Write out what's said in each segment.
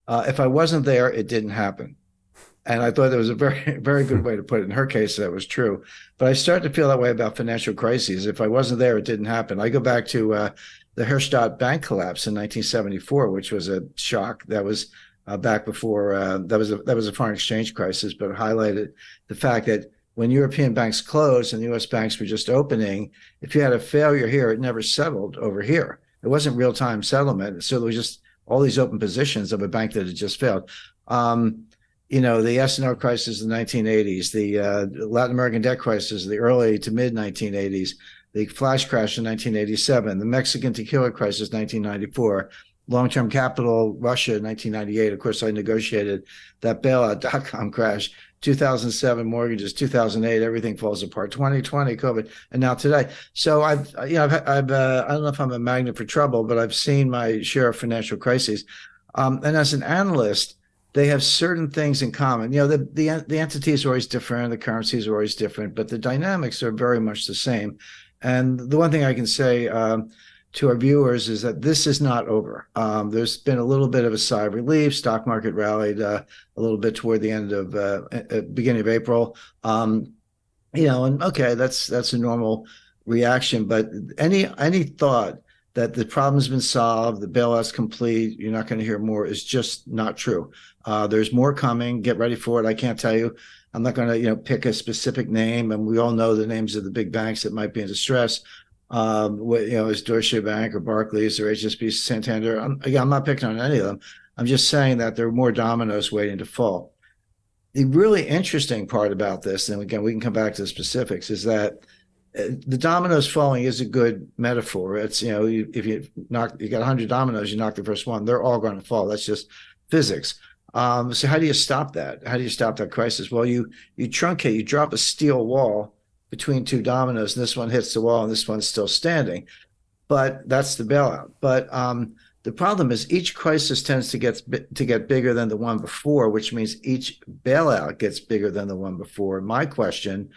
If I wasn't there, it didn't happen. And I thought that was a very, very good way to put it. In her case, that was true. But I started to feel that way about financial crises. If I wasn't there, it didn't happen. I go back to the Herstatt bank collapse in 1974, which was a shock. That was back before that was a foreign exchange crisis, but it highlighted the fact that when European banks closed and the U.S. banks were just opening, if you had a failure here, it never settled over here. It wasn't real-time settlement. So there was just all these open positions of a bank that had just failed. The S&O crisis in the 1980s, the Latin American debt crisis, the early to mid 1980s, the flash crash in 1987, the Mexican tequila crisis, 1994, long-term capital, Russia, 1998. Of course, I negotiated that bailout dot-com crash, 2007 mortgages, 2008, everything falls apart, 2020, COVID, and now today. So I don't know if I'm a magnet for trouble, but I've seen my share of financial crises. And as an analyst, they have certain things in common. The entities are always different, the currencies are always different, but the dynamics are very much the same. And the one thing I can say to our viewers is that this is not over. There's been a little bit of a sigh of relief. Stock market rallied a little bit toward the end of beginning of April. And okay, that's a normal reaction. But any thought that the problem's been solved, the bailout's complete, you're not going to hear more, is just not true. There's more coming. Get ready for it. I can't tell you. I'm not going to pick a specific name, and we all know the names of the big banks that might be in distress. Is Deutsche Bank or Barclays or HSBC, Santander. I'm not picking on any of them. I'm just saying that there are more dominoes waiting to fall. The really interesting part about this, and again, we can come back to the specifics, is that the dominoes falling is a good metaphor. It's, if you got 100 dominoes, you knock the first one, they're all going to fall. That's just physics. So how do you stop that? How do you stop that crisis? Well, you truncate, you drop a steel wall between two dominoes, and this one hits the wall and this one's still standing. But that's the bailout. But the problem is each crisis tends to get bigger than the one before, which means each bailout gets bigger than the one before. My question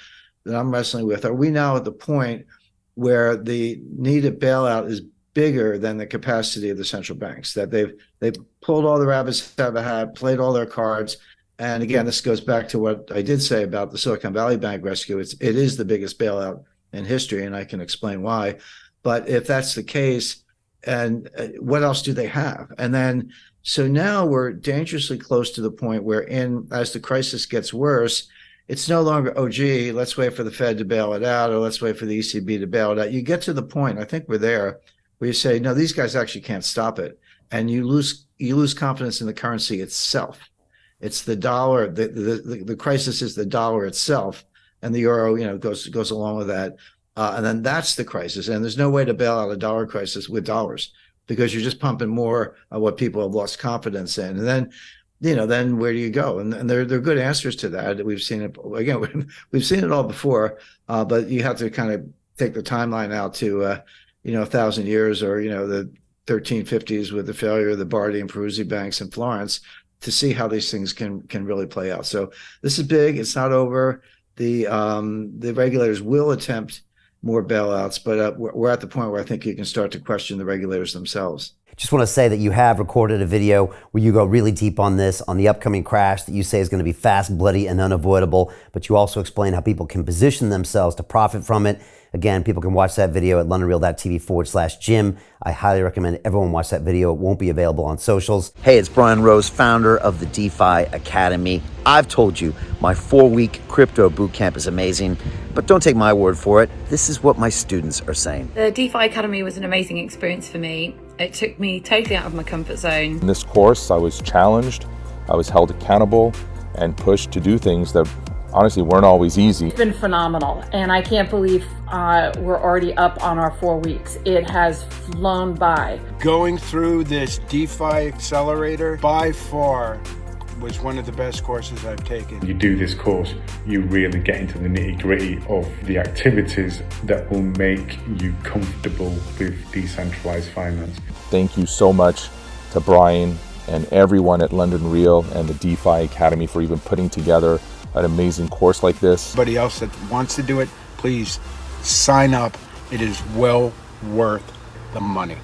that I'm wrestling with, are we now at the point where the needed bailout is bigger than the capacity of the central banks, that they've pulled all the rabbits out of the hat, played all their cards? And again, this goes back to what I did say about the Silicon Valley Bank rescue. It is the biggest bailout in history, and I can explain why. But if that's the case, and what else do they have? And then, so now we're dangerously close to the point where, as the crisis gets worse, it's no longer, oh, gee, let's wait for the Fed to bail it out, or let's wait for the ECB to bail it out. You get to the point, I think we're there, where you say, no, these guys actually can't stop it. And you lose confidence in the currency itself. It's the dollar. The crisis is the dollar itself, and the euro, goes along with that. And then that's the crisis. And there's no way to bail out a dollar crisis with dollars, because you're just pumping more of what people have lost confidence in. And then, then where do you go? And there are good answers to that. We've seen it again. We've seen it all before, but you have to kind of take the timeline out to 1,000 years, or the 1350s with the failure of the Bardi and Peruzzi banks in Florence, to see how these things can really play out. So this is big. It's not over. The regulators will attempt more bailouts, but we're at the point where I think you can start to question the regulators themselves. Just want to say that you have recorded a video where you go really deep on this, on the upcoming crash that you say is going to be fast, bloody, and unavoidable, but you also explain how people can position themselves to profit from it. Again, people can watch that video at londonreal.tv/Jim. I highly recommend everyone watch that video. It won't be available on socials. Hey, it's Brian Rose, founder of the DeFi Academy. I've told you my 4-week crypto bootcamp is amazing, but don't take my word for it. This is what my students are saying. The DeFi Academy was an amazing experience for me. It took me totally out of my comfort zone. In this course, I was challenged, I was held accountable, and pushed to do things that honestly weren't always easy. It's been phenomenal, and I can't believe we're already up on our 4 weeks. It has flown by. Going through this DeFi accelerator by far was one of the best courses I've taken. You do this course, you really get into the nitty-gritty of the activities that will make you comfortable with decentralized finance. Thank you so much to Brian and everyone at London Real and the DeFi Academy for even putting together an amazing course like this. Anybody else that wants to do it, please sign up. It is well worth the money.